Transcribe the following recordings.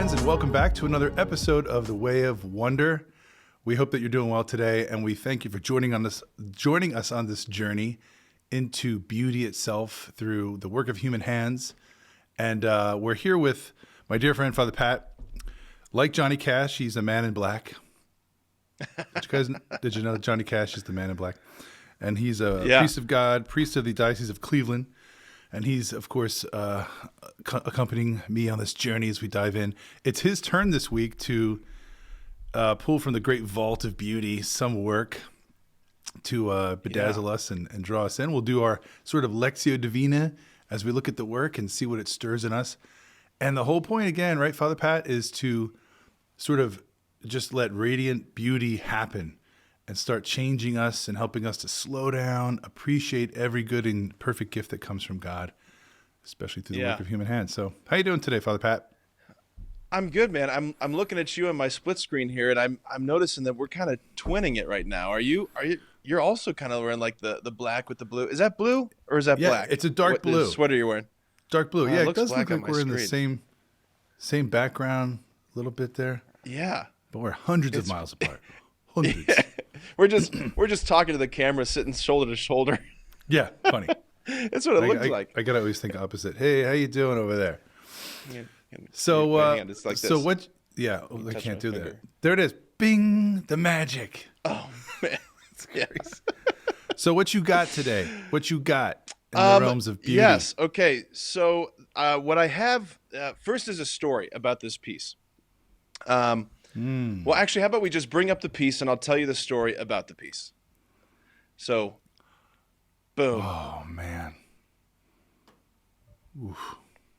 friends, and welcome back to another episode of The Way of Wonder. We hope that you're doing well today, and we thank you for joining us on this journey into beauty itself through the work of human hands. And we're here with my dear friend, Father Pat. Like Johnny Cash, he's a man in black. Did you know that Johnny Cash is the man in black? And he's a priest of God, priest of the Diocese of Cleveland. And he's, of course, accompanying me on this journey as we dive in. It's his turn this week to pull from the great vault of beauty some work to bedazzle us and draw us in. We'll do our sort of Lectio Divina as we look at the work and see what it stirs in us. And the whole point, again, right, Father Pat, is to sort of just let radiant beauty happen and start changing us and helping us to slow down, appreciate every good and perfect gift that comes from God, especially through the work of human hands. So how you doing today, Father Pat? I'm good, man. I'm looking at you on my split screen here, and I'm noticing that we're kind of twinning it right now. You're also kind of wearing like the black with the blue. Is that blue or is that black? It's a dark blue. The sweater you're wearing. Dark blue. Yeah, it does look like we're in screen. the same background a little bit there. Yeah. But we're hundreds of miles apart. Hundreds. Yeah. We're just talking to the camera, sitting shoulder to shoulder. Yeah, funny. That's what it looks like. I gotta always think opposite. Hey, how you doing over there? So it's like so this. what? Yeah, I can't do finger. that. There it is. Bing, the magic. Oh man, yes. So what you got today? What you got in the realms of beauty? Yes. Okay. So what I have first is a story about this piece. Well, actually, how about we just bring up the piece and I'll tell you the story about the piece. So, boom. Oh man. Oof.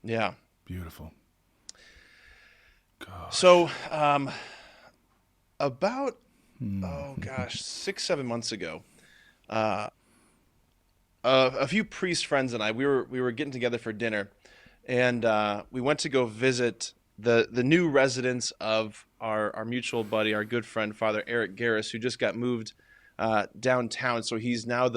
Yeah. Beautiful. Gosh. So, about 6-7 months ago, a few priest friends and I we were getting together for dinner, and we went to go visit the new residence of our mutual buddy, our good friend, Father Eric Garris, who just got moved downtown. So he's now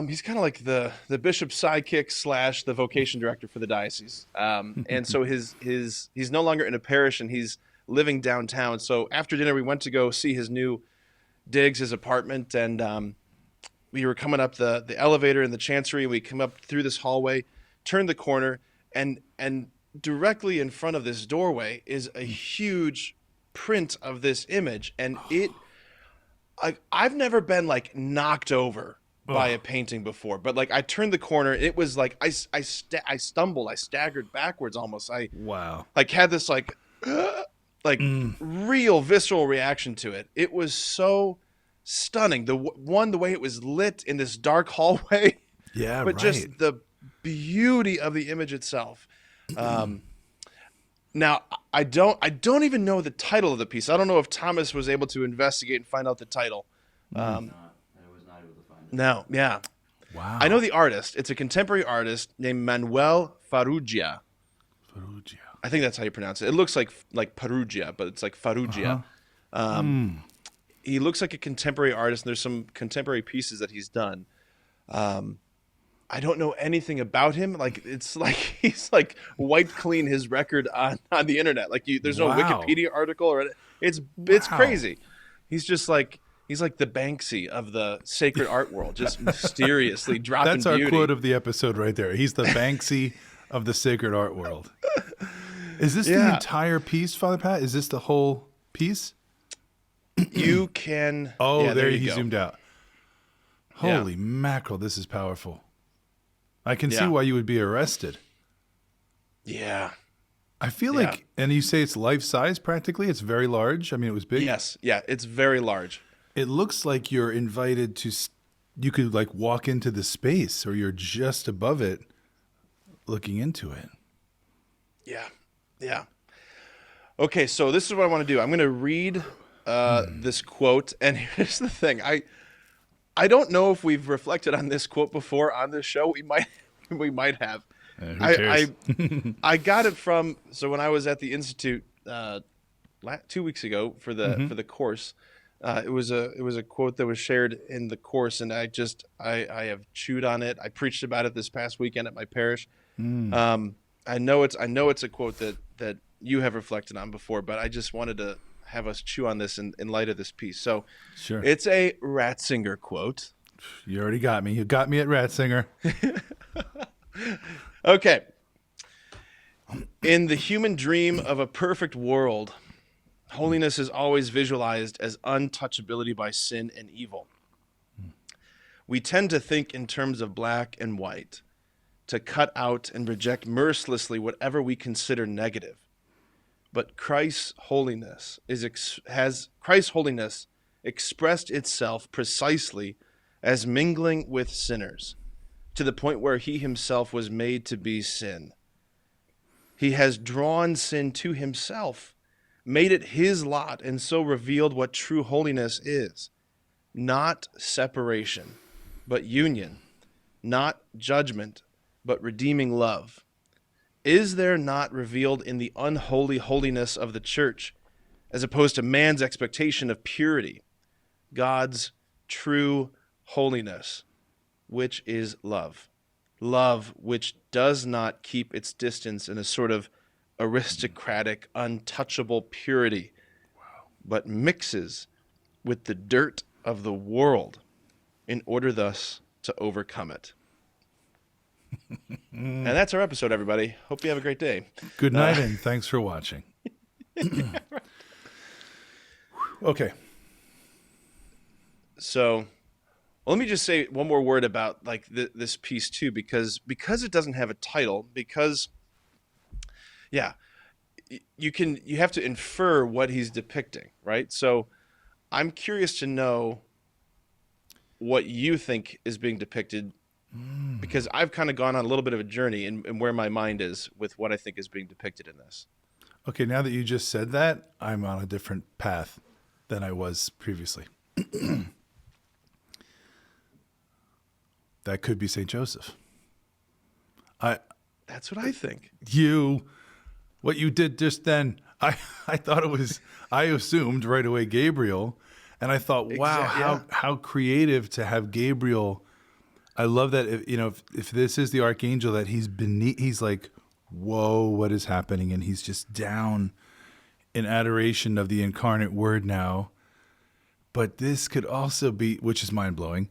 he's kind of like the bishop's sidekick / the vocation director for the diocese. And so he's no longer in a parish and he's living downtown. So after dinner, we went to go see his new digs, his apartment. And we were coming up the elevator in the chancery. We come up through this hallway, turned the corner, and directly in front of this doorway is a huge print of this image. And I've never been like knocked over by a painting before, but like I turned the corner, it was like I stumbled, I staggered backwards almost. I like had this real visceral reaction to it. It was so stunning. The way it was lit in this dark hallway, but just the beauty of the image itself. Now I don't even know the title of the piece. I don't know if Thomas was able to investigate and find out the title. No, yeah. Wow. I know the artist. It's a contemporary artist named Manuel Farrugia. I think that's how you pronounce it. It looks like Perugia, but it's like Farrugia. He looks like a contemporary artist, and there's some contemporary pieces that he's done. I don't know anything about him. Like it's like he's like wiped clean his record on the internet. Like there's no Wikipedia article or it's crazy. He's like the Banksy of the sacred art world, just mysteriously dropping That's our beauty. quote of the episode right there. He's the Banksy of the sacred art world. Is this the entire piece, Father Pat? Is this the whole piece? You can. Oh, yeah, there you he go. zoomed out. Holy mackerel, this is powerful. I can see why you would be arrested. Yeah. I feel like, and you say it's life size practically? It's very large? I mean, it was big? Yes. Yeah, it's very large. It looks like you're invited to, you could like walk into the space or you're just above it looking into it. Yeah. Yeah. Okay, so this is what I want to do. I'm going to read this quote. And here's the thing. I don't know if we've reflected on this quote before on this show. We might have. Who cares? I got it from, so when I was at the Institute 2 weeks ago for the course, it was a quote that was shared in the course, and I have chewed on it. I preached about it this past weekend at my parish. I know it's a quote that you have reflected on before, but I just wanted to have us chew on this in light of this piece. So Sure. it's a Ratzinger quote. You already got me. You got me at Ratzinger. Okay. In the human dream of a perfect world, holiness is always visualized as untouchability by sin and evil. We tend to think in terms of black and white, to cut out and reject mercilessly whatever we consider negative. But Christ's holiness has expressed itself precisely as mingling with sinners, to the point where he himself was made to be sin. He has drawn sin to himself, made it his lot, and so revealed what true holiness is. Not separation, but union. Not judgment, but redeeming love. Is there not revealed in the unholy holiness of the church, as opposed to man's expectation of purity, God's true holiness, which is love? Love which does not keep its distance in a sort of aristocratic, untouchable purity, but mixes with the dirt of the world in order thus to overcome it. And that's our episode, everybody. Hope you have a great day. Good night, and thanks for watching. Okay. So, let me just say one more word about like this piece too, because it doesn't have a title. Because, you have to infer what he's depicting, right? So, I'm curious to know what you think is being depicted, because I've kind of gone on a little bit of a journey in where my mind is with what I think is being depicted in this. Okay, now that you just said that, I'm on a different path than I was previously. That could be St. Joseph. That's what I think. What you did just then, I thought it was, I assumed right away Gabriel, and I thought, wow, how creative to have Gabriel. I love that, if this is the archangel, that he's beneath, he's like, whoa, what is happening? And he's just down in adoration of the incarnate word now. But this could also be, which is mind-blowing,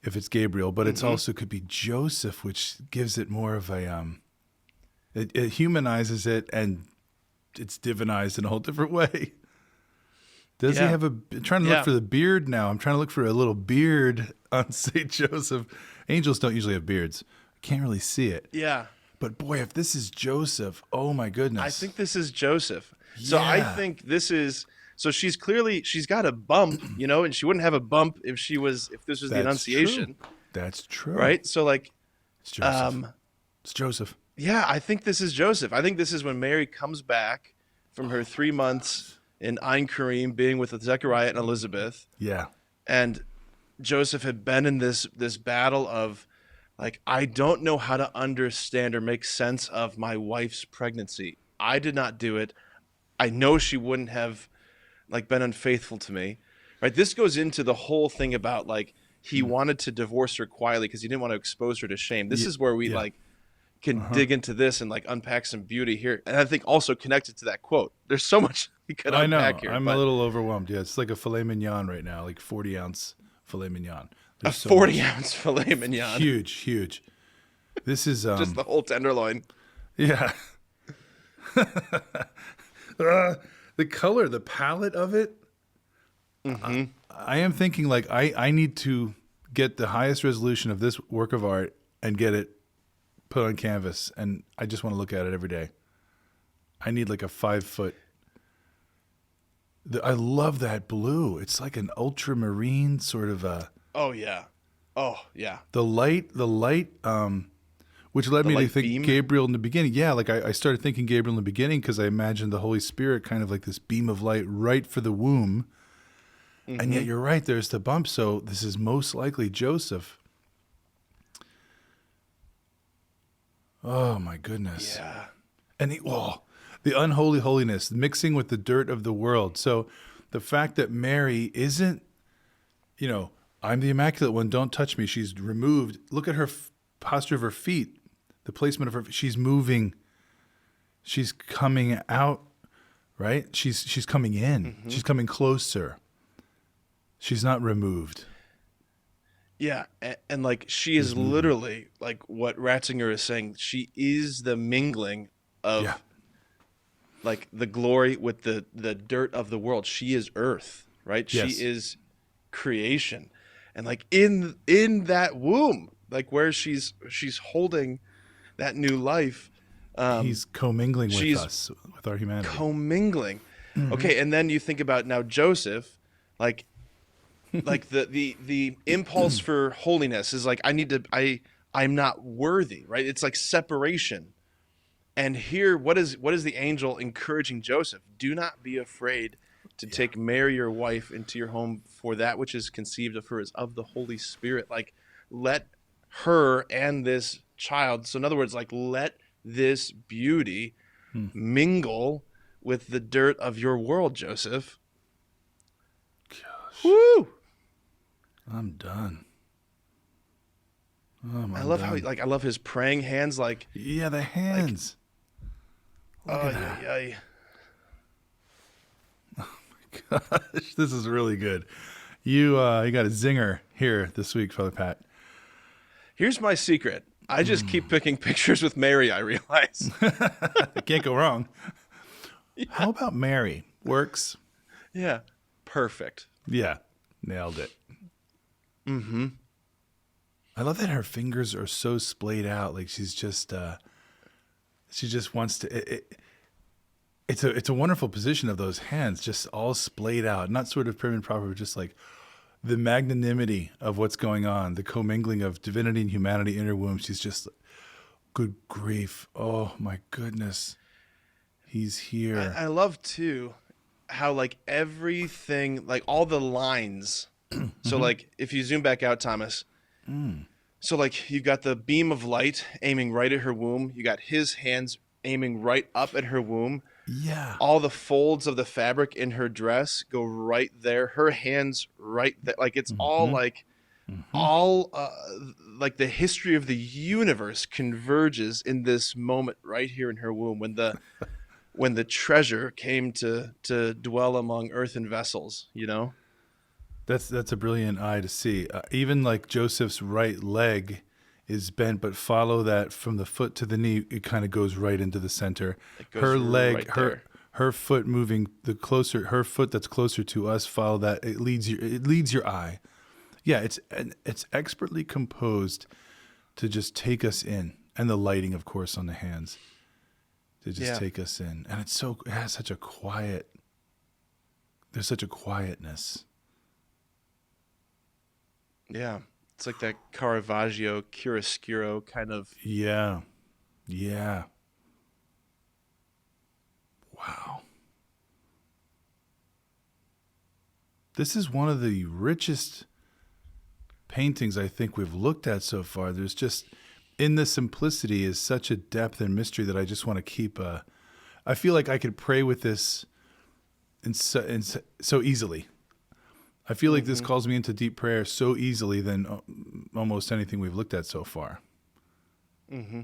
if it's Gabriel, but it's also could be Joseph, which gives it more of a, it humanizes it, and it's divinized in a whole different way. Does he have I'm trying to look for the beard now. I'm trying to look for a little beard on St. Joseph. Angels don't usually have beards. I can't really see it. Yeah. But boy, if this is Joseph, oh my goodness. I think this is Joseph. So I think this is, so she's got a bump, and she wouldn't have a bump if this was the Annunciation. True. That's true. Right? So like, it's Joseph. It's Joseph. Yeah, I think this is Joseph. I think this is when Mary comes back from her 3 months in Ein Karim being with Zechariah and Elizabeth. Yeah. And Joseph had been in this battle of, like, I don't know how to understand or make sense of my wife's pregnancy. I did not do it. I know she wouldn't have, like, been unfaithful to me. Right? This goes into the whole thing about, like, he wanted to divorce her quietly because he didn't want to expose her to shame. This is where we can dig into this and like unpack some beauty here. And I think also connected to that quote. There's so much we could unpack here. I'm a little overwhelmed. Yeah, it's like a filet mignon right now, like 40-ounce filet mignon. There's a 40-ounce filet mignon. Huge. This is just the whole tenderloin. Yeah. The color, the palette of it. I am thinking like I need to get the highest resolution of this work of art and get it put on canvas, and I just want to look at it every day. I need like a 5-foot. I love that blue. It's like an ultramarine sort of a. Oh yeah. The light, which led me to think beam? Gabriel in the beginning. Yeah, like I started thinking Gabriel in the beginning because I imagined the Holy Spirit kind of like this beam of light right for the womb. And yet you're right, there's the bump. So this is most likely Joseph. Oh my goodness. Yeah. And the unholy holiness, mixing with the dirt of the world. So the fact that Mary isn't, I'm the Immaculate One, don't touch me. She's removed. Look at her posture of her feet, the placement of her feet. She's moving. She's coming out right? She's coming in. Mm-hmm. She's coming closer. She's not removed. Yeah, and like she is literally like what Ratzinger is saying. She is the mingling of like the glory with the dirt of the world. She is earth, right? Yes. She is creation, and like in that womb, like where she's holding that new life. He's commingling with she's us, with our humanity. Commingling. Okay, and then you think about now Joseph, like the impulse for holiness is like I'm not worthy, right? It's like separation. And here, what is the angel encouraging Joseph? Do not be afraid to take Mary, your wife, into your home, for that which is conceived of her is of the Holy Spirit. Like, let her and this child, so in other words, like, let this beauty mingle with the dirt of your world, Joseph. Gosh. Woo! I'm done. I love how I love his praying hands, like the hands. Look at that. Oh my gosh, this is really good. You got a zinger here this week, Father Pat. Here's my secret. I just keep picking pictures with Mary, I realize. I can't go wrong. How about Mary? Works? Yeah. Perfect. Yeah. Nailed it. Mm-hmm. I love that her fingers are so splayed out. Like she just wants to. It's a wonderful position of those hands, just all splayed out, not sort of prim and proper, but just like the magnanimity of what's going on, the commingling of divinity and humanity in her womb. She's just, good grief. Oh my goodness. He's here. I love too how like everything, like all the lines. So like if you zoom back out, Thomas, so like you've got the beam of light aiming right at her womb. You got his hands aiming right up at her womb. Yeah. All the folds of the fabric in her dress go right there. Her hands right there. Like it's all like all like the history of the universe converges in this moment right here in her womb when the treasure came to dwell among earthen vessels, you know? That's a brilliant eye to see. Even like Joseph's right leg is bent, but follow that from the foot to the knee. It kind of goes right into the center. Her leg, right her foot moving her foot that's closer to us. Follow that. It leads your eye. Yeah, it's expertly composed to just take us in, and the lighting, of course, on the hands to just take us in. And it has such a quiet. There's such a quietness. Yeah. It's like that Caravaggio, chiaroscuro kind of. Yeah. Yeah. Wow. This is one of the richest paintings I think we've looked at so far. There's just, in the simplicity is such a depth and mystery that I just want to keep. I feel like I could pray with this so easily. I feel like this calls me into deep prayer so easily than almost anything we've looked at so far. Mm-hmm.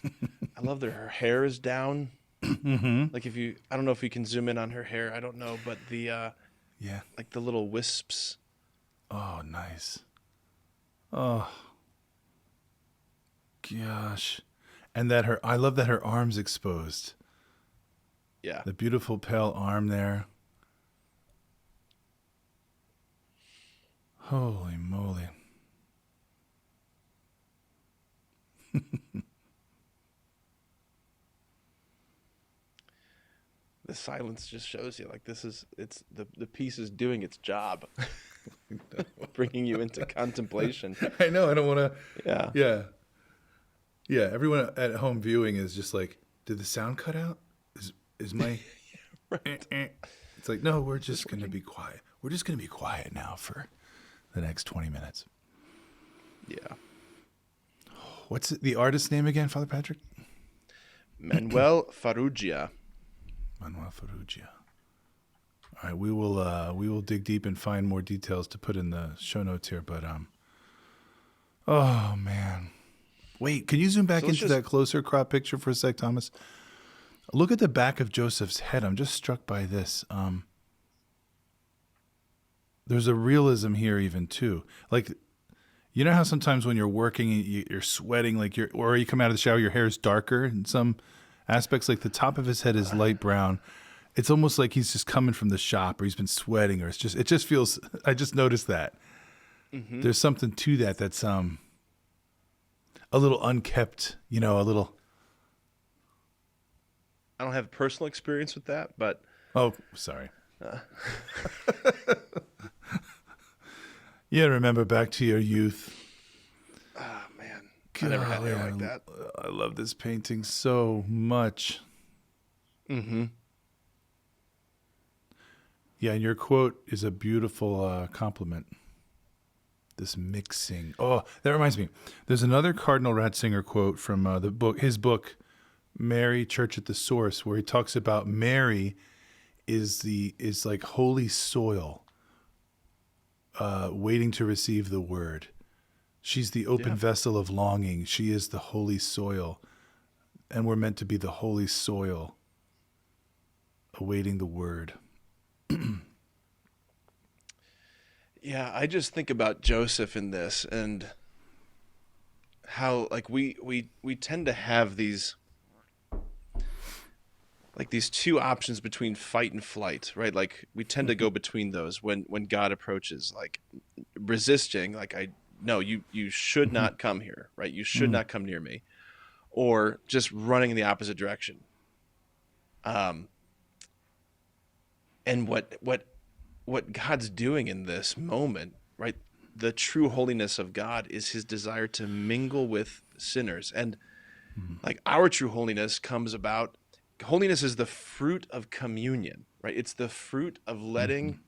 I love that her hair is down. Like I don't know if you can zoom in on her hair. I don't know, but like the little wisps. Oh, nice. Oh, gosh. And I love that her arm's exposed. Yeah. The beautiful pale arm there. Holy moly. The silence just shows you like it's the piece is doing its job. Bringing you into contemplation. I know, I don't want to. Yeah. Yeah. Yeah, everyone at home viewing is just like, did the sound cut out? Is my Right. It's like, no, we're just going to be quiet. We're just going to be quiet now for the next 20 minutes. Yeah. What's the artist's name again, Father Patrick? Manuel Farrugia. Manuel Farrugia. All right, we will dig deep and find more details to put in the show notes here. But oh man, wait, can you zoom back into that closer crop picture for a sec, Thomas? Look at the back of Joseph's head. I'm just struck by this. There's a realism here even too. Like, you know how sometimes when you're working and you're sweating, like or you come out of the shower, your hair is darker in some aspects. Like the top of his head is light brown. It's almost like he's just coming from the shop, or he's been sweating, or it just feels. I just noticed that. Mm-hmm. There's something to that that's a little unkept, a little. I don't have personal experience with that, but oh, sorry. Yeah, remember back to your youth. Oh, man. I never had hair like that. I love this painting so much. Mm-hmm. Yeah, and your quote is a beautiful compliment. This mixing. Oh, that reminds me. There's another Cardinal Ratzinger quote from his book, Mary, Church at the Source, where he talks about Mary is like holy soil. Waiting to receive the word. She's the open vessel of longing. She is the holy soil. And we're meant to be the holy soil awaiting the word. Yeah, I just think about Joseph in this and how like we tend to have these two options between fight and flight, right? Like we tend to go between those when God approaches, like resisting, like you should not come here, right? You should not come near me, or just running in the opposite direction. And what God's doing in this moment, right? The true holiness of God is his desire to mingle with sinners. And like our true holiness comes about. Holiness is the fruit of communion, right? It's the fruit of letting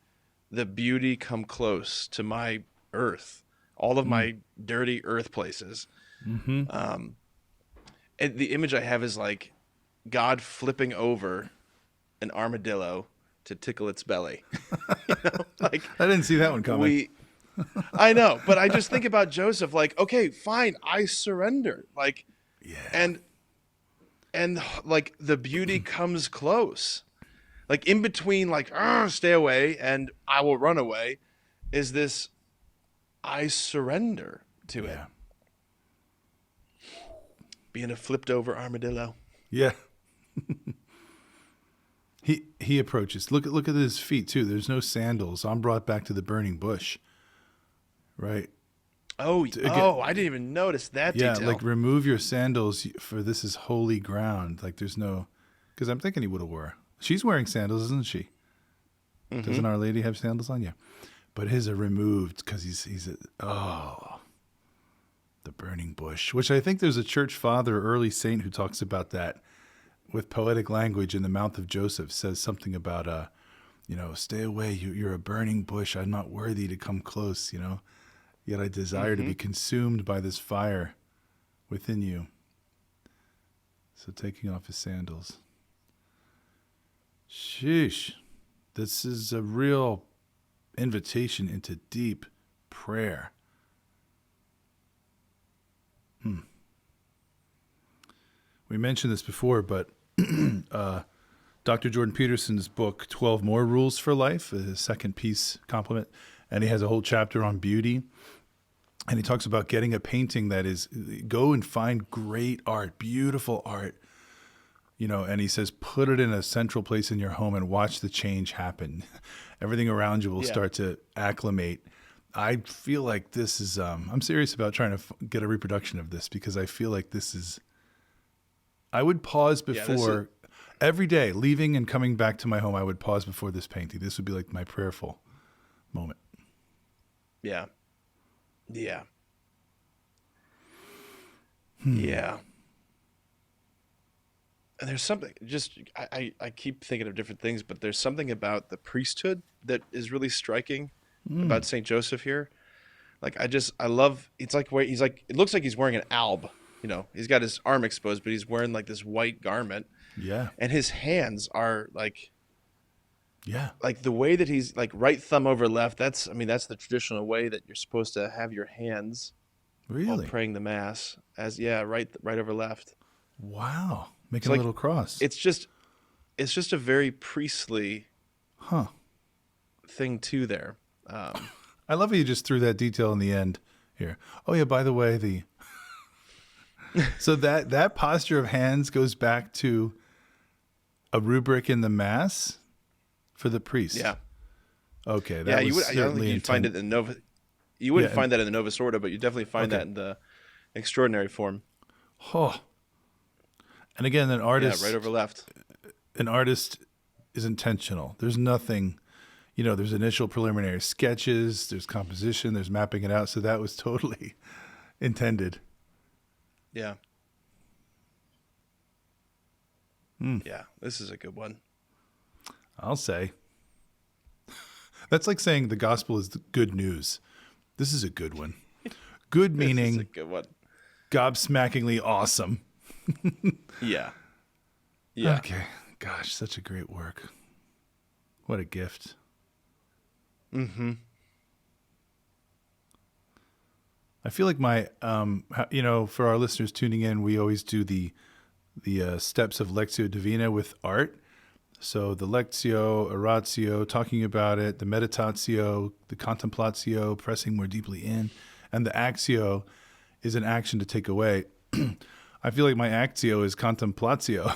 the beauty come close to my earth, all of my dirty earth places. Mm-hmm. And the image I have is like God flipping over an armadillo to tickle its belly. Like I didn't see that one coming. I know, but I just think about Joseph, like, okay, fine, I surrender. Like, and like the beauty comes close, like in between, like stay away and I will run away, is this I surrender to it. Being a flipped over armadillo. Yeah. He approaches. Look at his feet too. There's no sandals. I'm brought back to the burning bush. Right. Oh, I didn't even notice that detail. Yeah, like remove your sandals, for this is holy ground. Like there's no, because I'm thinking he would have wore. She's wearing sandals, isn't she? Mm-hmm. Doesn't Our Lady have sandals on? Yeah, but his are removed because the burning bush. Which I think there's a church father, early saint, who talks about that with poetic language in the mouth of Joseph. Says something about stay away. You're a burning bush. I'm not worthy to come close. Yet I desire to be consumed by this fire within you. So taking off his sandals. Sheesh. This is a real invitation into deep prayer. We mentioned this before, but Dr. Jordan Peterson's book, 12 More Rules for Life, his second piece compliment, and he has a whole chapter on beauty. And he talks about getting a painting that is, go and find great art, beautiful art, and he says, put it in a central place in your home and watch the change happen. Everything around you will start to acclimate. I feel like this is, I'm serious about trying to get a reproduction of this, because I feel like this is, I would pause before, every day, leaving and coming back to my home, I would pause before this painting. This would be like my prayerful moment. Yeah. Yeah. Yeah. And there's something, just, I keep thinking of different things, but there's something about the priesthood that is really striking about St. Joseph here. Like, I love, it's like where he's like, it looks like he's wearing an alb, he's got his arm exposed, but he's wearing like this white garment. Yeah. And his hands are like, yeah, like the way that he's like right thumb over left. That's the traditional way that you're supposed to have your hands. Really? While praying the mass, right over left. Wow. Making a little cross. It's just, it's just a very priestly thing too there. I love how you just threw that detail in the end here. Oh yeah, by the way, so that posture of hands goes back to a rubric in the Mass for the priest. Yeah. Okay. That was I don't think you'd find it in Nova. You wouldn't find that in the Novus Ordo, but you definitely find that in the extraordinary form. Oh. And again, an artist. Yeah, right over left. An artist is intentional. There's nothing, there's initial preliminary sketches, there's composition, there's mapping it out. So that was totally intended. Yeah. Yeah, this is a good one. I'll say. That's like saying the gospel is the good news. This is a good one. Good meaning. This is a good one. Gobsmackingly awesome. Yeah. Yeah. Okay. Gosh, such a great work. What a gift. Mm-hmm. I feel like my, for our listeners tuning in, we always do the steps of Lectio Divina with art. So the Lectio, Oratio, talking about it, the Meditatio, the Contemplatio, pressing more deeply in, and the Actio is an action to take away. I feel like my Actio is Contemplatio.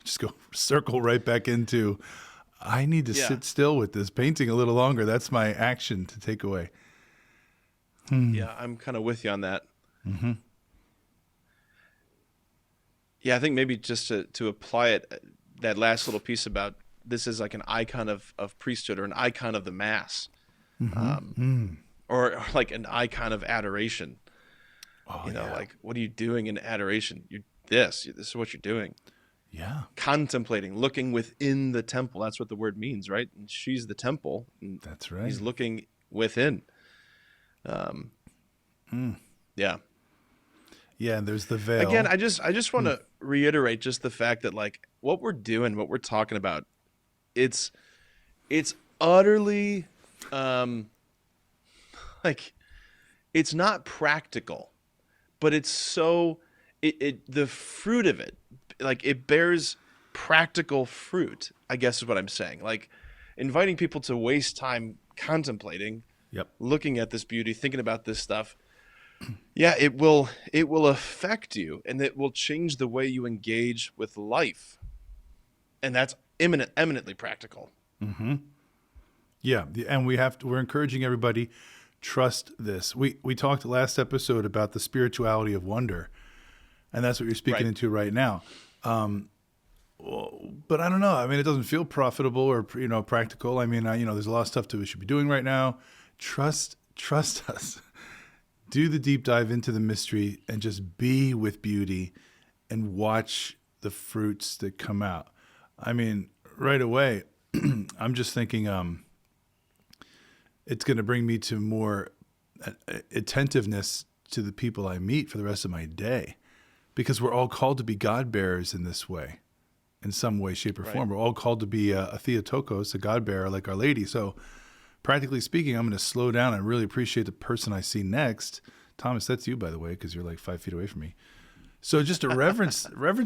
Just go circle right back into, I need to sit still with this painting a little longer. That's my action to take away. Yeah, I'm kind of with you on that. Mm-hmm. Yeah, I think maybe just to apply it, that last little piece about this is like an icon of priesthood or an icon of the Mass, or like an icon of adoration. Oh, like, what are you doing in adoration? This is what you're doing. Yeah. Contemplating, looking within the temple. That's what the word means, right? And she's the temple. And that's right. He's looking within. Yeah. Yeah, and there's the veil. Again, I just want to reiterate just the fact that like what we're doing, what we're talking about, it's utterly like it's not practical, but it's so the fruit of it, like it bears practical fruit, I guess is what I'm saying. Like inviting people to waste time contemplating, looking at this beauty, thinking about this stuff. Yeah, it will affect you, and it will change the way you engage with life, and that's eminently practical. Mm-hmm. Yeah, and we're encouraging everybody, trust this. We talked last episode about the spirituality of wonder, and that's what you're speaking into right now. But I don't know. I mean, it doesn't feel profitable or practical. I mean, there's a lot of stuff we should be doing right now. Trust us. Do the deep dive into the mystery and just be with beauty and watch the fruits that come out. I mean, right away, I'm just thinking it's going to bring me to more attentiveness to the people I meet for the rest of my day, because we're all called to be God bearers in this way, in some way, shape, or form. We're all called to be a Theotokos, a God bearer like Our Lady. So practically speaking, I'm going to slow down and really appreciate the person I see next. Thomas, that's you, by the way, because you're like 5 feet away from me. So just to reverence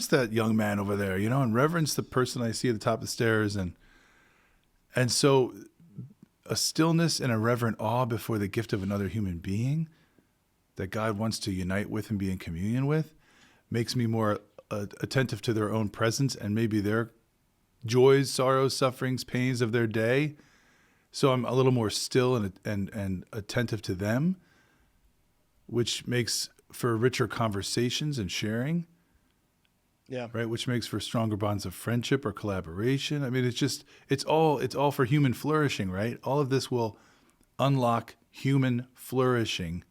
that young man over there, and reverence the person I see at the top of the stairs. And so a stillness and a reverent awe before the gift of another human being that God wants to unite with and be in communion with makes me more attentive to their own presence and maybe their joys, sorrows, sufferings, pains of their day. So I'm a little more still and attentive to them, which makes for richer conversations and sharing. Yeah. Right. Which makes for stronger bonds of friendship or collaboration. I mean, it's all for human flourishing, right? All of this will unlock human flourishing.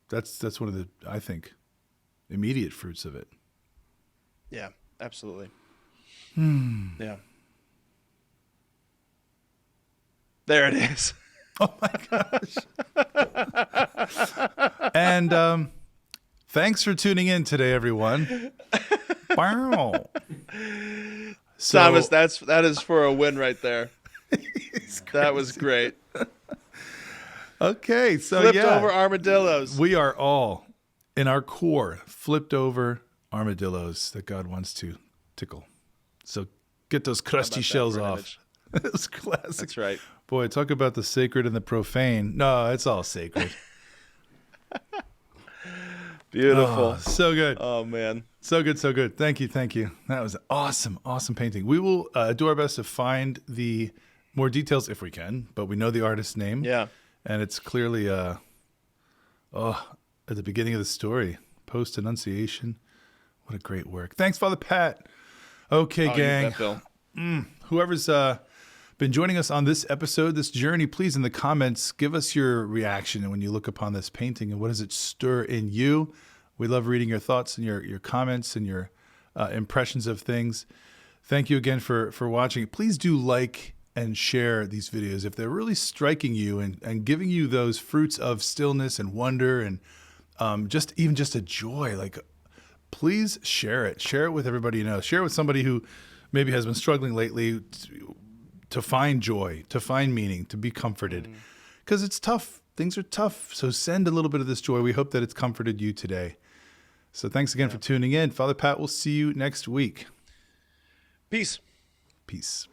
That's one of the, I think, immediate fruits of it. Yeah, absolutely. Yeah. There it is. Oh my gosh. And thanks for tuning in today, everyone. Wow. So, Thomas, that is for a win right there. That was great. Okay, so flipped over armadillos. We are all in our core flipped over armadillos that God wants to tickle. So get those crusty shells off. It was classic. That's right. Boy, talk about the sacred and the profane. No, it's all sacred. Beautiful. Oh, so good. Oh, man. So good, so good. Thank you, thank you. That was awesome, awesome painting. We will do our best to find the more details if we can, but we know the artist's name. Yeah. And it's clearly at the beginning of the story, post-Annunciation. What a great work. Thanks, Father Pat. Okay, gang. You bet, Bill. Whoever's been joining us on this episode, this journey, please in the comments, give us your reaction when you look upon this painting and what does it stir in you. We love reading your thoughts and your comments and your impressions of things. Thank you again for watching. Please do like and share these videos if they're really striking you and giving you those fruits of stillness and wonder and just a joy. Like, please share it. Share it with everybody you know. Share it with somebody who maybe has been struggling lately to find joy, to find meaning, to be comforted. Because it's tough. Things are tough. So send a little bit of this joy. We hope that it's comforted you today. So thanks again for tuning in. Father Pat, we'll see you next week. Peace. Peace.